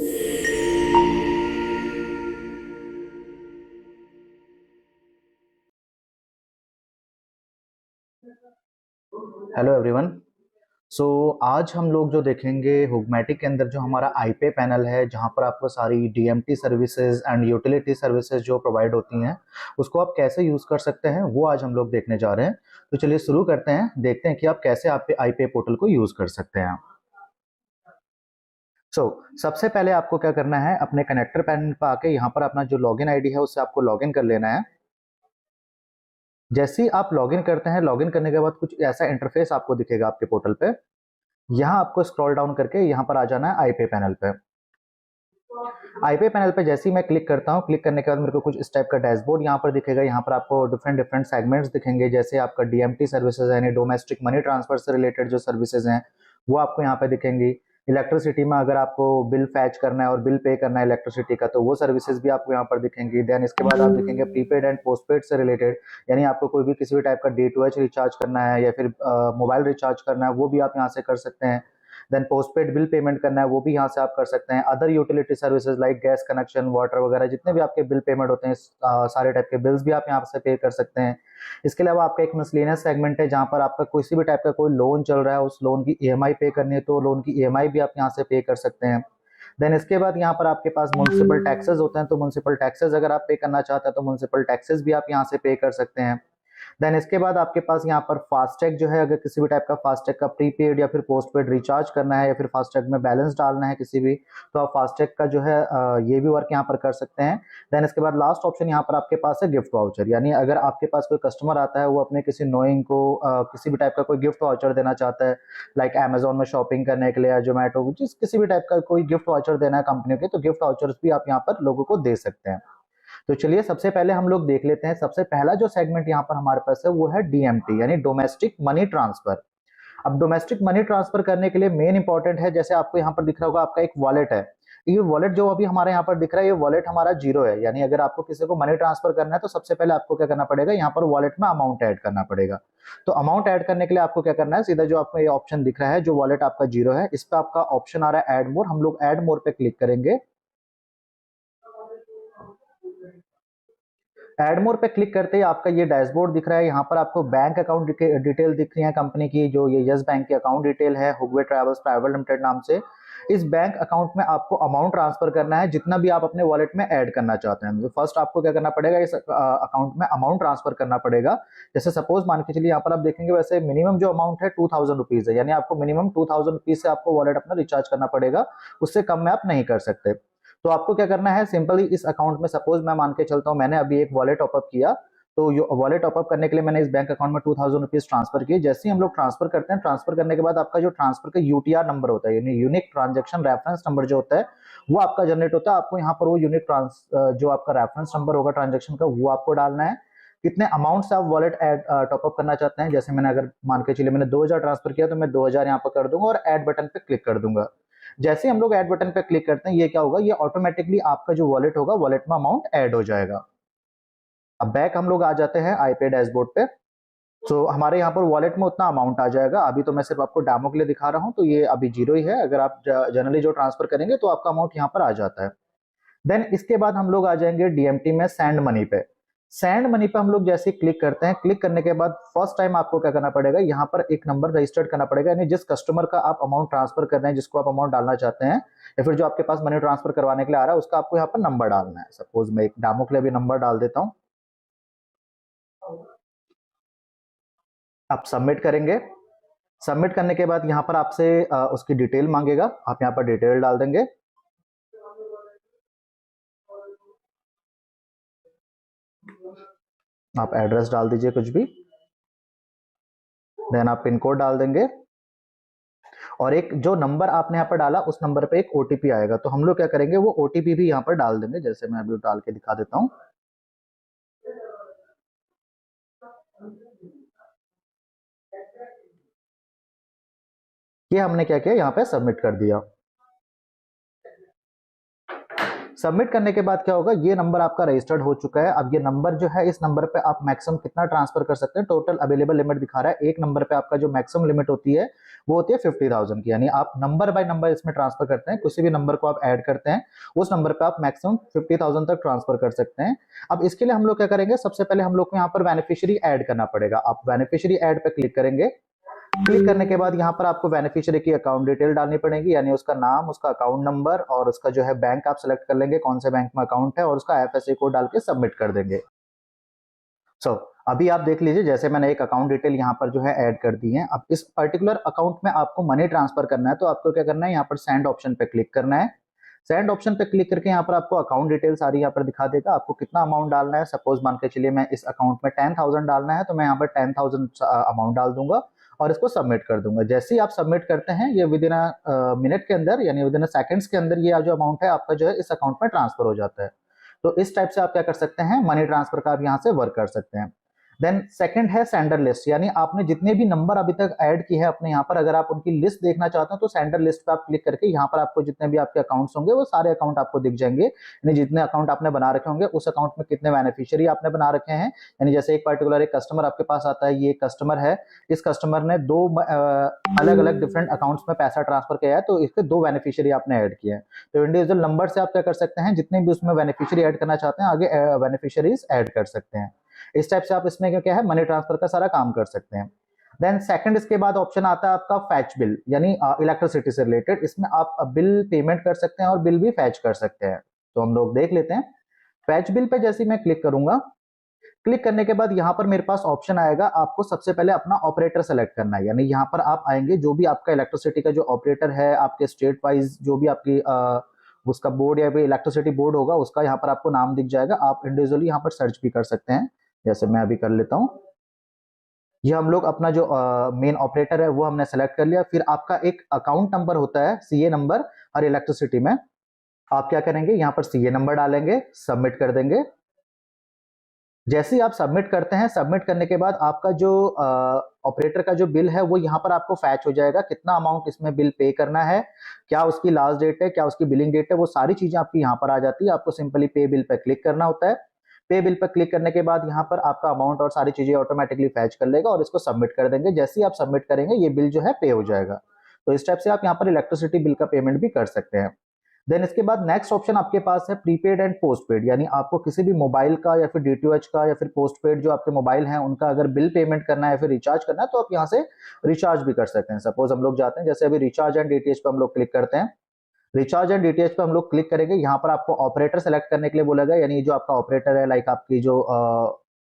Hello everyone. सो आज हम लोग जो देखेंगे हुगमैटिक के अंदर जो हमारा आईपे पैनल है, जहां पर आपको सारी DMT services and utility services जो प्रोवाइड होती हैं उसको आप कैसे यूज़ कर सकते हैं, वो आज हम लोग देखने जा रहे हैं। तो चलिए शुरू करते हैं, देखते हैं कि आप कैसे आईपे पोर्टल को यूज़ कर सकते हैं। सबसे पहले आपको क्या करना है, अपने कनेक्टर पैनल पर आके यहाँ पर अपना जो लॉगिन आईडी है उससे आपको लॉगिन कर लेना है। जैसे ही आप लॉगिन करते हैं, लॉगिन करने के बाद कुछ ऐसा इंटरफेस आपको दिखेगा आपके पोर्टल पे। यहाँ आपको स्क्रॉल डाउन करके यहाँ पर आ जाना है आईपे पैनल पे। आईपे पैनल पे जैसे ही मैं क्लिक करता हूँ, क्लिक करने के बाद मेरे को कुछ इस टाइप का डैशबोर्ड यहाँ पर दिखेगा। यहाँ पर आपको डिफरेंट डिफरेंट सेगमेंट्स दिखेंगे, जैसे आपका डीएमटी सर्विसेज है, यानी डोमेस्टिक मनी ट्रांसफर से रिलेटेड जो सर्विसेज हैं वो आपको यहाँ पे दिखेंगी। इलेक्ट्रिसिटी में अगर आपको बिल फैच करना है और बिल पे करना है इलेक्ट्रिसिटी का, तो वो सर्विसेज भी आपको यहाँ पर दिखेंगी। देन इसके बाद आप देखेंगे प्रीपेड एंड पोस्टपेड से रिलेटेड, यानी आपको कोई भी किसी भी टाइप का DTH रिचार्ज करना है या फिर मोबाइल रिचार्ज करना है, वो भी आप यहाँ से कर सकते हैं। देन पोस्टपेड बिल पेमेंट करना है, वो भी यहाँ से आप कर सकते हैं। Other utility services like gas connection, water वगैरह, जितने भी आपके बिल पेमेंट होते हैं, सारे टाइप के बिल्स भी आप यहाँ से पे कर सकते हैं। इसके अलावा आपका एक मिसलेनियस सेगमेंट है, जहाँ पर आपका किसी भी टाइप का कोई लोन चल रहा है, उस लोन की EMI पे करनी है तो लोन की EMI भी आप यहाँ से पे कर सकते हैं। देन इसके बाद यहाँ पर आपके पास म्युनिसिपल टैक्सेस होते हैं, तो म्युनिसिपल टैक्सेस अगर आप पे करना चाहते हैं तो म्युनिसिपल टैक्सेस भी आप यहाँ से पे कर सकते हैं। देन इसके बाद आपके पास यहाँ पर फास्टैग जो है, अगर किसी भी टाइप का फास्टैग का प्रीपेड या फिर पोस्टपेड रिचार्ज करना है या फिर फास्टैग में बैलेंस डालना है किसी भी, तो आप फास्टैग का जो है ये भी वर्क यहाँ पर कर सकते हैं। देन इसके बाद लास्ट ऑप्शन यहाँ पर आपके पास है गिफ्ट वाउचर, यानी अगर आपके पास कोई कस्टमर आता है, वो अपने किसी नोइंग को किसी भी टाइप का कोई गिफ्ट वाउचर देना चाहता है, लाइक अमेजोन में शॉपिंग करने के लिए या जोमेटो, जिस किसी भी टाइप का कोई गिफ्ट वाउचर देना है कंपनी के, तो गिफ्ट वाउचर्स भी आप यहाँ पर लोगों को दे सकते हैं। तो चलिए सबसे पहले हम लोग देख लेते हैं। सबसे पहला जो सेगमेंट यहाँ पर हमारे पास है वो है DMT, यानी डोमेस्टिक मनी ट्रांसफर। अब डोमेस्टिक मनी ट्रांसफर करने के लिए मेन इंपॉर्टेंट है, जैसे आपको यहाँ पर दिख रहा होगा आपका एक वॉलेट है। ये वॉलेट जो अभी हमारे यहाँ पर दिख रहा है, ये वॉलेट हमारा जीरो है, यानी अगर आपको किसी को मनी ट्रांसफर करना है तो सबसे पहले आपको क्या करना पड़ेगा, यहाँ पर वॉलेट में अमाउंट ऐड करना पड़ेगा। तो अमाउंट ऐड करने के लिए आपको क्या करना है, सीधा जो आपको ये ऑप्शन दिख रहा है, जो वॉलेट आपका जीरो है, इस पर आपका ऑप्शन आ रहा है ऐड मोर। हम लोग ऐड मोर पे क्लिक करेंगे। एडमोर पे क्लिक करते ही आपका ये डैशबोर्ड दिख रहा है। यहाँ पर आपको बैंक अकाउंट डिटेल दिख रही है कंपनी की, जो ये यस बैंक की अकाउंट डिटेल है, हुगवे ट्रैवल्स प्राइवेट लिमिटेड नाम से। इस बैंक अकाउंट में आपको अमाउंट ट्रांसफर करना है, जितना भी आप अपने वॉलेट में ऐड करना चाहते हैं। तो फर्स्ट आपको क्या करना पड़ेगा, इस अकाउंट में अमाउंट ट्रांसफर करना पड़ेगा। जैसे सपोज मान के चलिए, यहाँ पर आप देखेंगे वैसे मिनिमम जो अमाउंट है 2000 रुपीज है, यानी आपको मिनिमम 2000 रुपीज से आपको वॉलेट अपना रिचार्ज करना पड़ेगा, उससे कम में आप नहीं कर सकते। तो आपको क्या करना है, सिंपली इस अकाउंट में, सपोज मैं मान के चलता हूं मैंने अभी एक वॉलेट टॉपअप किया, तो वॉलेट टॉपअप करने के लिए मैंने इस बैंक अकाउंट में 2000 रुपीज ट्रांसफर किए। जैसे ही हम लोग ट्रांसफर करते हैं, ट्रांसफर करने के बाद आपका जो ट्रांसफर का UTR नंबर होता है, यानी यूनिक ट्रांजेक्शन रेफरेंस नंबर जो होता है, वो आपका जनरेट होता है। आपको यहाँ पर वो यूनिक जो आपका रेफरेंस नंबर होगा ट्रांजेक्शन का, वो आपको डालना है। कितने अमाउंट से आप वॉलेट टॉपअप करना चाहते हैं, जैसे मैंने अगर मान के चलिए मैंने 2000 ट्रांसफर किया, तो मैं 2000 यहाँ पर कर दूंगा और ऐड बटन पे क्लिक कर दूंगा। जैसे हम लोग ऐड बटन पे क्लिक करते हैं, ये क्या होगा, ये ऑटोमेटिकली आपका जो वॉलेट होगा, वॉलेट में अमाउंट ऐड हो जाएगा। अब बैक हम लोग आ जाते हैं आईपे डैशबोर्ड पे। तो हमारे यहाँ पर वॉलेट में उतना अमाउंट आ जाएगा। अभी तो मैं सिर्फ आपको डेमो के लिए दिखा रहा हूँ, तो ये अभी जीरो ही है। अगर आप जनरली जो ट्रांसफर करेंगे तो आपका अमाउंट यहाँ पर आ जाता है। देन इसके बाद हम लोग आ जाएंगे डीएमटी में सेंड मनी पे। सेंड मनी पे हम लोग जैसे क्लिक करते हैं, क्लिक करने के बाद फर्स्ट टाइम आपको क्या करना पड़ेगा, यहाँ पर एक नंबर रजिस्टर्ड करना पड़ेगा, यानी जिस कस्टमर का आप अमाउंट ट्रांसफर कर रहे हैं, जिसको आप अमाउंट डालना चाहते हैं, या फिर जो आपके पास मनी ट्रांसफर करवाने के लिए आ रहा है, उसका आपको यहाँ पर नंबर डालना है। सपोज मैं एक डेमो के लिए भी नंबर डाल देता हूँ। आप सबमिट करेंगे। सबमिट करने के बाद यहाँ पर आपसे उसकी डिटेल मांगेगा, आप यहाँ पर डिटेल डाल देंगे। आप एड्रेस डाल दीजिए कुछ भी, देन आप पिन कोड डाल देंगे, और एक जो नंबर आपने यहाँ पर डाला उस नंबर पे एक ओटीपी आएगा। तो हम लोग क्या करेंगे, वो ओटीपी भी यहाँ पर डाल देंगे, जैसे मैं अभी डाल के दिखा देता हूँ। ये हमने क्या किया, यहाँ पे सबमिट कर दिया। सबमिट करने के बाद क्या होगा, ये नंबर आपका रजिस्टर्ड हो चुका है। अब ये नंबर जो है, इस नंबर पे आप मैक्सिमम कितना ट्रांसफर कर सकते हैं, टोटल अवेलेबल लिमिट दिखा रहा है। एक नंबर पे आपका जो मैक्सिमम लिमिट होती है वो होती है 50,000 की, यानी आप नंबर बाय नंबर इसमें ट्रांसफर करते हैं, किसी भी नंबर को आप ऐड करते हैं उस नंबर पे आप मैक्सिमम 50,000 तक ट्रांसफर कर सकते हैं। अब इसके लिए हम लोग क्या करेंगे, सबसे पहले हम लोग को यहाँ पर बेनिफिशियरी ऐड करना पड़ेगा। आप बेनिफिशियरी ऐड पे क्लिक करेंगे। क्लिक करने के बाद यहाँ पर आपको बेनिफिशियरी की अकाउंट डिटेल डालनी पड़ेगी, यानी उसका नाम, उसका अकाउंट नंबर और उसका जो है बैंक आप सेलेक्ट कर लेंगे, कौन से बैंक में अकाउंट है, और उसका आईएफएससी कोड डाल के सबमिट कर देंगे। अभी आप देख लीजिए, जैसे मैंने एक अकाउंट डिटेल यहाँ पर जो है ऐड कर दी है। अब इस पर्टिकुलर अकाउंट में आपको मनी ट्रांसफर करना है, तो आपको क्या करना है, यहाँ पर सेंड ऑप्शन पे क्लिक करना है। सेंड ऑप्शन पे क्लिक करके यहाँ पर आपको अकाउंट डिटेल सारी यहाँ पर दिखा देगा, आपको कितना अमाउंट डालना है। सपोज मान के चलिए मैं इस अकाउंट में 10,000 डालना है, तो मैं यहाँ पर 10,000 अमाउंट डाल दूंगा और इसको सबमिट कर दूंगा। जैसे ही आप सबमिट करते हैं, ये विद इन मिनट के अंदर, यानी विद इन सेकंड्स के अंदर ये जो अमाउंट है आपका जो है इस अकाउंट में ट्रांसफर हो जाता है। तो इस टाइप से आप क्या कर सकते हैं, मनी ट्रांसफर का आप यहाँ से वर्क कर सकते हैं। देन सेकंड है सेंडर लिस्ट, यानी आपने जितने भी नंबर अभी तक ऐड किए हैं अपने यहाँ पर, अगर आप उनकी लिस्ट देखना चाहते हो तो सेंडर लिस्ट पे आप क्लिक करके यहाँ पर आपको जितने भी आपके अकाउंट्स होंगे वो सारे अकाउंट आपको दिख जाएंगे, यानी जितने अकाउंट आपने बना रखे होंगे उस अकाउंट में कितने बेनिफिशियरी आपने बना रखे हैं। यानी जैसे एक पर्टिकुलर एक कस्टमर आपके पास आता है, ये कस्टमर है, इस कस्टमर ने दो अलग अलग डिफरेंट अकाउंट्स में पैसा ट्रांसफर किया है, तो इसके दो बेनिफिशियरी आपने ऐड किए हैं। तो इंडिविजुअल नंबर से आप क्या कर सकते हैं, जितने भी उसमें बेनिफिशियरी ऐड करना चाहते हैं आगे बेनिफिशियरीज ऐड कर सकते हैं। इस टाइप से आप इसमें क्या है, मनी ट्रांसफर का सारा काम कर सकते हैं। देन सेकंड, इसके बाद ऑप्शन आता है आपका फैच बिल, यानी इलेक्ट्रिसिटी से रिलेटेड। इसमें आप बिल पेमेंट कर सकते हैं और बिल भी फैच कर सकते हैं। तो हम लोग देख लेते हैं। फैच बिल पे जैसे मैं क्लिक करूंगा, क्लिक करने के बाद यहाँ पर मेरे पास ऑप्शन आएगा, आपको सबसे पहले अपना ऑपरेटर सेलेक्ट करना है। यानी यहाँ पर आप आएंगे, जो भी आपका इलेक्ट्रिसिटी का जो ऑपरेटर है आपके स्टेट वाइज, जो भी आपकी उसका बोर्ड या फिर इलेक्ट्रिसिटी बोर्ड होगा, उसका यहाँ पर आपको नाम दिख जाएगा। आप इंडिविजुअली यहाँ पर सर्च भी कर सकते हैं, जैसे मैं अभी कर लेता हूं। ये हम लोग अपना जो मेन ऑपरेटर है वो हमने सेलेक्ट कर लिया। फिर आपका एक अकाउंट नंबर होता है, सीए नंबर, हर इलेक्ट्रिसिटी में। आप क्या करेंगे, यहाँ पर सीए नंबर डालेंगे, सबमिट कर देंगे। जैसे ही आप सबमिट करते हैं, सबमिट करने के बाद आपका जो ऑपरेटर का जो बिल है वो यहाँ पर आपको फैच हो जाएगा, कितना अमाउंट इसमें बिल पे करना है, क्या उसकी लास्ट डेट है, क्या उसकी बिलिंग डेट है, वो सारी चीजें आपकी यहाँ पर आ जाती है। आपको सिंपली पे बिल पर क्लिक करना होता है। पे बिल पर क्लिक करने के बाद यहाँ पर आपका अमाउंट और सारी चीजें ऑटोमेटिकली फैच कर लेगा और इसको सबमिट कर देंगे। जैसे ही आप सबमिट करेंगे ये बिल जो है पे हो जाएगा। तो इस टाइप से आप यहाँ पर इलेक्ट्रिसिटी बिल का पेमेंट भी कर सकते हैं। देन इसके बाद नेक्स्ट ऑप्शन आपके पास है प्रीपेड एंड पोस्टपेड, यानी आपको किसी भी मोबाइल का या फिर डीटीएच का या फिर पोस्टपेड जो आपके मोबाइल हैं उनका अगर बिल पेमेंट करना है या फिर रिचार्ज करना है, तो आप यहाँ से रिचार्ज भी कर सकते हैं। सपोज हम लोग जाते हैं, जैसे अभी रिचार्ज एंड डीटीएच पे हम लोग क्लिक करते हैं। रिचार्ज एंड डीटीएच पे हम लोग क्लिक करेंगे, यहाँ पर आपको ऑपरेटर सेलेक्ट करने के लिए बोलेगा, यानी जो आपका ऑपरेटर है, लाइक आपकी जो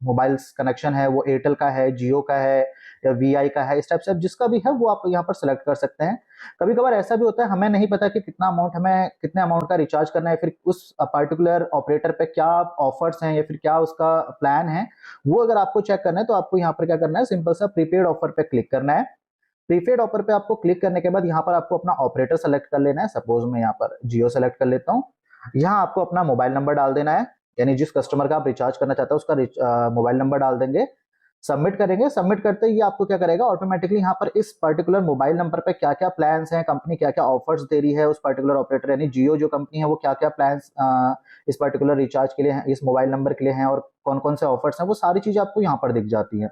मोबाइल कनेक्शन है वो एयरटेल का है, जियो का है या वीआई का है, इस टाइप से जिसका भी है वो आप यहाँ पर सेलेक्ट कर सकते हैं। कभी कभार ऐसा भी होता है, हमें नहीं पता कि कितना अमाउंट, हमें कितने अमाउंट का रिचार्ज करना है, फिर उस पर्टिकुलर ऑपरेटर पे क्या ऑफर्स हैं या फिर क्या उसका प्लान है, वो अगर आपको चेक करना है तो आपको यहाँ पर क्या करना है, सिंपल सा प्रीपेड ऑफर पे क्लिक करना है। प्रीपेड ऑफर पे आपको क्लिक करने के बाद यहाँ पर आपको अपना ऑपरेटर सेलेक्ट कर लेना है। सपोज मैं यहाँ पर जियो सेलेक्ट कर लेता हूँ। यहाँ आपको अपना मोबाइल नंबर डाल देना है, यानी जिस कस्टमर का आप रिचार्ज करना चाहते हो उसका मोबाइल नंबर डाल देंगे, सबमिट करेंगे। सबमिट करते ही आपको क्या करेगा, ऑटोमेटिकली यहाँ पर इस पर्टिकुलर मोबाइल नंबर पे क्या क्या प्लान्स हैं, कंपनी क्या क्या ऑफर्स दे रही है, उस पर्टिकुलर ऑपरेटर यानी जियो जो कंपनी है वो क्या क्या प्लान्स इस पर्टिकुलर रिचार्ज के लिए हैं, इस मोबाइल नंबर के लिए हैं और कौन कौन से ऑफर्स हैं, वो सारी चीजें आपको यहाँ पर दिख जाती हैं।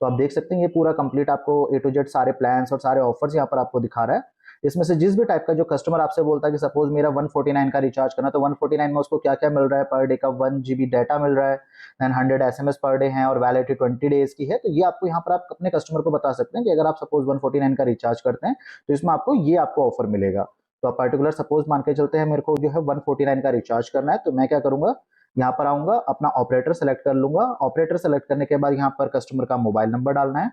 तो आप देख सकते हैं ये पूरा कंप्लीट आपको ए टू जेड सारे प्लान्स और सारे ऑफर्स यहाँ पर आपको दिखा रहा है। इसमें से जिस भी टाइप का जो कस्टमर आपसे बोलता है कि सपोज मेरा 149 का रिचार्ज करना, तो 149 में उसको क्या क्या मिल रहा है, पर डे का 1 GB डाटा मिल रहा है, देन 100 SMS पर डे है और वैलिडिटी 20 डेज की है। तो ये आपको यहाँ पर आप अपने कस्टमर को बता सकते हैं कि अगर आप सपोज 149 का रिचार्ज करते हैं तो इसमें आपको ये आपको ऑफर मिलेगा। तो आप पर्टिकुलर सपोज मान के चलते हैं मेरे को जो है 149 का रिचार्ज करना है, तो मैं क्या करूंगा, यहाँ पर आऊंगा, अपना ऑपरेटर सेलेक्ट कर लूंगा। ऑपरेटर सेलेक्ट करने के बाद यहाँ पर कस्टमर का मोबाइल नंबर डालना है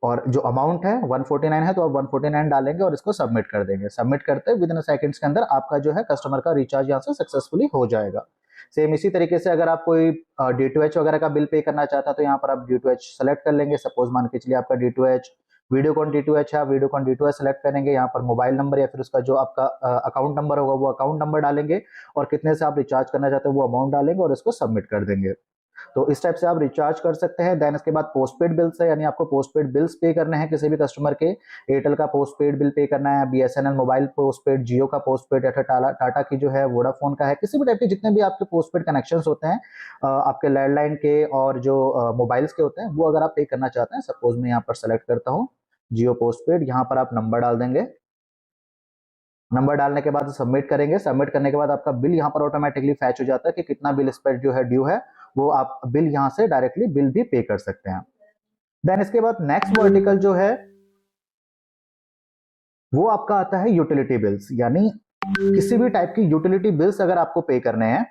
और जो अमाउंट है 149 है तो आप 149 डालेंगे और इसको सबमिट कर देंगे। सबमिट करते विद इन सेकंड्स के अंदर आपका जो है कस्टमर का रिचार्ज यहाँ से सक्सेसफुली हो जाएगा। सेम इसी तरीके से अगर आप कोई डीटीएच वगैरह का बिल पे करना चाहता है तो यहाँ पर आप डीटीएच सेलेक्ट कर लेंगे। सपोज मान के चलिए आपका डीटीएच वीडियोकॉन डीटीएच है, वीडियोकॉन डीटीएच सेलेक्ट करेंगे, यहाँ पर मोबाइल नंबर या फिर उसका जो आपका अकाउंट नंबर होगा वो अकाउंट नंबर डालेंगे और कितने से आप रिचार्ज करना चाहते हैं वो अमाउंट डालेंगे और इसको सबमिट कर देंगे। तो इस टाइप से आप रिचार्ज कर सकते हैं। देन इसके बाद पोस्टपेड बिल्स है, यानी आपको पोस्टपेड बिल्स पे करने हैं किसी भी कस्टमर के। एयरटेल का पोस्टपेड बिल पे करना है, बीएसएनएल मोबाइल पोस्टपेड, जियो का पोस्टपेड, या टाटा की जो है वोडाफोन का है, किसी भी टाइप के जितने भी आपके पोस्टपेड कनेक्शन होते हैं आपके लैंडलाइन के और जो मोबाइल्स के होते हैं, वो अगर आप पे करना चाहते हैं, सपोज मैं यहाँ पर सेलेक्ट करता हूँ जियो पोस्टपेड, यहाँ पर आप नंबर डाल देंगे। नंबर डालने के बाद सबमिट करेंगे। सबमिट करने के बाद आपका बिल यहाँ पर ऑटोमेटिकली फैच हो जाता है कि कितना बिल इस पर जो है ड्यू है, वो आप बिल यहाँ से डायरेक्टली बिल भी पे कर सकते हैं। देन इसके बाद नेक्स्ट वर्टिकल जो है वो आपका आता है यूटिलिटी बिल्स, यानी किसी भी टाइप की यूटिलिटी बिल्स अगर आपको पे करने हैं,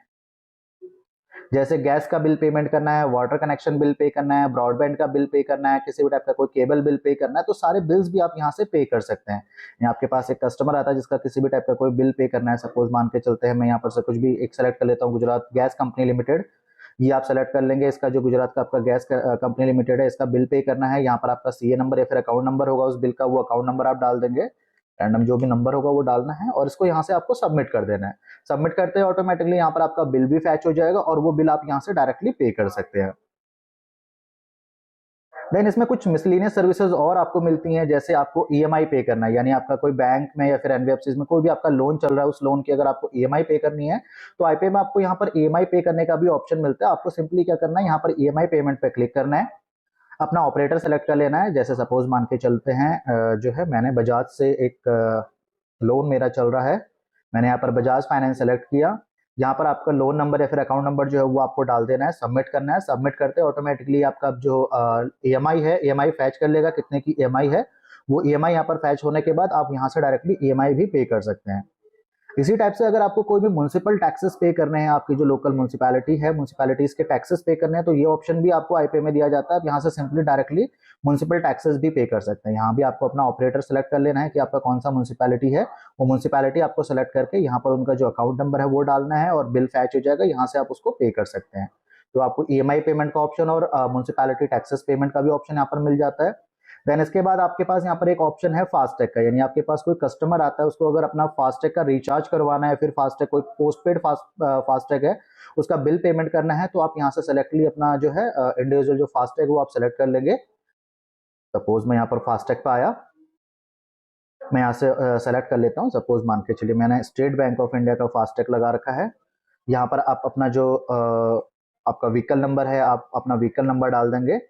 जैसे गैस का बिल पेमेंट करना है, वाटर कनेक्शन बिल पे करना है, ब्रॉडबैंड का बिल पे करना है, किसी भी टाइप का कोई केबल बिल पे करना है, तो सारे बिल्स भी आप यहाँ से पे कर सकते हैं। यहाँ आपके पास एक कस्टमर आता है जिसका किसी भी टाइप का कोई बिल पे करना है, सपोज मान के चलते हैं मैं यहाँ पर से कुछ भी एक सेलेक्ट कर लेता हूँ, गुजरात गैस कंपनी लिमिटेड, ये आप सेलेक्ट कर लेंगे। इसका जो गुजरात का आपका गैस कंपनी लिमिटेड है, इसका बिल पे करना है। यहाँ पर आपका सीए नंबर या फिर अकाउंट नंबर होगा उस बिल का, वो अकाउंट नंबर आप डाल देंगे, रैंडम जो भी नंबर होगा वो डालना है, और इसको यहाँ से आपको सबमिट कर देना है। सबमिट करते हैं ऑटोमेटिकली यहाँ पर आपका बिल भी फैच हो जाएगा, और वो बिल आप यहाँ से डायरेक्टली पे कर सकते हैं। देन इसमें कुछ मिसलिनियस सर्विसेज और आपको मिलती हैं, जैसे आपको ईएमआई पे करना है, यानी आपका कोई बैंक में या फिर एनबीएफसी में कोई भी आपका लोन चल रहा है, उस लोन की अगर आपको ईएमआई पे करनी है, तो आईपे में आपको यहाँ पर ईएमआई पे करने का भी ऑप्शन मिलता है। आपको सिंपली क्या करना है, यहाँ पर ईएमआई पेमेंट पे क्लिक करना है, अपना ऑपरेटर सेलेक्ट कर लेना है। जैसे सपोज मान के चलते हैं जो है मैंने बजाज से एक लोन मेरा चल रहा है, मैंने यहाँ पर बजाज फाइनेंस सेलेक्ट किया। यहाँ पर आपका लोन नंबर या फिर अकाउंट नंबर जो है वो आपको डाल देना है, सबमिट करना है। सबमिट करते ऑटोमेटिकली आपका जो ईएमआई है, ईएमआई फैच कर लेगा, कितने की ईएमआई है, वो ईएमआई यहाँ पर फैच होने के बाद आप यहाँ से डायरेक्टली ईएमआई भी पे कर सकते हैं। इसी टाइप से अगर आपको कोई भी म्युनिसिपल टैक्सेस पे करने हैं, आपकी जो लोकल म्युनिसिपैलिटी है, म्युनिसिपैलिटीज के टैक्सेस पे करने हैं, तो ये ऑप्शन भी आपको आईपे में दिया जाता है। आप यहाँ से सिंपली डायरेक्टली म्युनिसिपल टैक्सेस भी पे कर सकते हैं। यहाँ भी आपको अपना ऑपरेटर सेलेक्ट कर लेना है कि आपका कौन सा म्युनिसिपैलिटी है, वो म्युनिसिपैलिटी आपको सेलेक्ट करके यहाँ पर उनका जो अकाउंट नंबर है वो डालना है, और बिल फैच हो जाएगा, यहाँ से आप उसको पे कर सकते हैं। तो आपको ईएमआई पेमेंट का ऑप्शन और म्युनिसिपैलिटी टैक्सेस पेमेंट का भी ऑप्शन यहाँ पर मिल जाता है। देन इसके बाद आपके पास यहाँ पर एक ऑप्शन है फास्टैग का, यानी आपके पास कोई कस्टमर आता है, उसको अगर अपना फास्टैग का रिचार्ज करवाना है, फिर फास्टैग कोई पोस्टपेड फास्टैग है, उसका बिल पेमेंट करना है, तो आप यहाँ से सेलेक्टली अपना जो है इंडिविजुअल जो फास्टैग वो आप सेलेक्ट कर लेंगे। सपोज मैं यहाँ पर फास्टैग पे आया, मैं यहाँ से सेलेक्ट कर लेता हूँ। सपोज मान के चलिए मैंने स्टेट बैंक ऑफ इंडिया का फास्टैग लगा रखा है। यहाँ पर आप अपना जो आपका व्हीकल नंबर है, आप अपना व्हीकल नंबर डाल देंगे,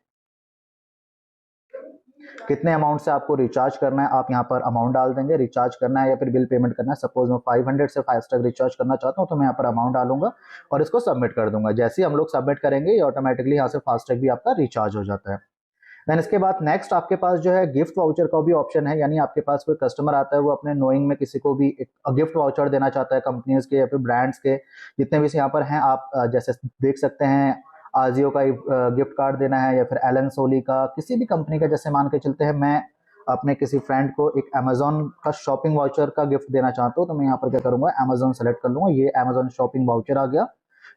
कितने अमाउंट से आपको रिचार्ज करना है आप यहाँ पर अमाउंट डाल देंगे, रिचार्ज करना है या फिर बिल पेमेंट करना है। सपोज मैं 500 से फास्टैग रिचार्ज करना चाहता हूँ, तो मैं यहाँ पर अमाउंट डालूंगा और इसको सबमिट कर दूंगा। जैसे ही हम लोग सबमिट करेंगे, ये ऑटोमेटिकली यहाँ से फास्टैग भी आपका रिचार्ज हो जाता है। देन इसके बाद नेक्स्ट आपके पास जो है गिफ्ट वाउचर का भी ऑप्शन है, यानी आपके पास कोई कस्टमर आता है, वो अपने नोइंग में किसी को भी एक गिफ्ट वाउचर देना चाहता है, कंपनीज के या फिर ब्रांड्स के जितने भी यहाँ पर हैं, आप जैसे देख सकते हैं आजियो का गिफ्ट कार्ड देना है, या फिर एलन सोली का, किसी भी कंपनी का। जैसे मान के चलते हैं मैं अपने किसी फ्रेंड को एक अमेजोन का शॉपिंग वाउचर का गिफ्ट देना चाहता हूँ, तो मैं यहाँ पर क्या करूंगा, अमेजोन सेलेक्ट कर लूंगा, ये अमेजोन शॉपिंग वाउचर आ गया।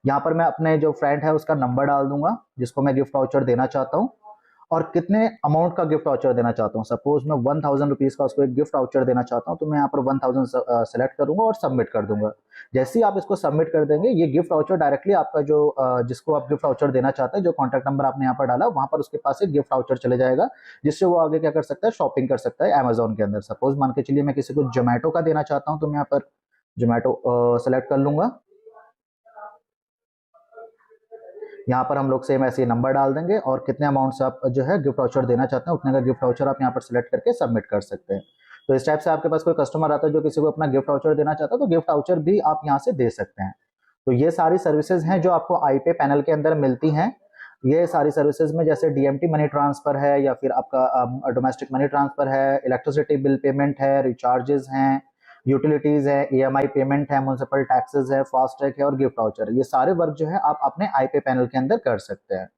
यहाँ पर मैं अपने जो फ्रेंड है उसका नंबर डाल दूंगा जिसको मैं गिफ्ट वाउचर देना चाहता हूँ, और कितने अमाउंट का गिफ्ट वाउचर देना चाहता हूँ। सपोज मैं 1000 रुपीज का उसको एक गिफ्ट वाउचर देना चाहता हूँ, तो मैं यहाँ पर 1000 सेलेक्ट करूंगा और सबमिट कर दूंगा। जैसे ही आप इसको सबमिट कर देंगे, ये गिफ्ट वाउचर डायरेक्टली आपका जो जिसको आप गिफ्ट वाउचर देना चाहते हैं, जो कॉन्टैक्ट नंबर आपने यहाँ पर डाला, वहां पर उसके पास एक गिफ्ट वाउचर चले जाएगा, जिससे वो आगे क्या कर सकता है, शॉपिंग कर सकता है अमेजोन के अंदर। सपोज मान के चलिए मैं किसी को जोमेटो का देना चाहता हूँ, तो मैं यहाँ पर जोमेटो सेलेक्ट कर लूंगा। यहाँ पर हम लोग सेम ऐसे नंबर डाल देंगे, और कितने अमाउंट से आप जो है गिफ्ट वाउचर देना चाहते हैं, उतने का गिफ्ट वाउचर आप यहाँ पर सिलेक्ट करके सबमिट कर सकते हैं। तो इस टाइप से आपके पास कोई कस्टमर आता है जो किसी को अपना गिफ्ट वाउचर देना चाहता है, तो गिफ्ट वाउचर भी आप यहाँ से दे सकते हैं। तो ये सारी सर्विसेज हैं जो आपको आईपे पैनल के अंदर मिलती हैं। ये सारी सर्विसेज में जैसे डीएमटी मनी ट्रांसफर है, या फिर आपका डोमेस्टिक मनी ट्रांसफर है, इलेक्ट्रिसिटी बिल पेमेंट है, रिचार्जेस हैं, यूटिलिटीज है, ईएमआई पेमेंट है, म्युनिसिपल टैक्सेस है, फास्टैग है और गिफ्ट वाउचर है। ये सारे वर्क जो है आप अपने आईपे पैनल के अंदर कर सकते हैं।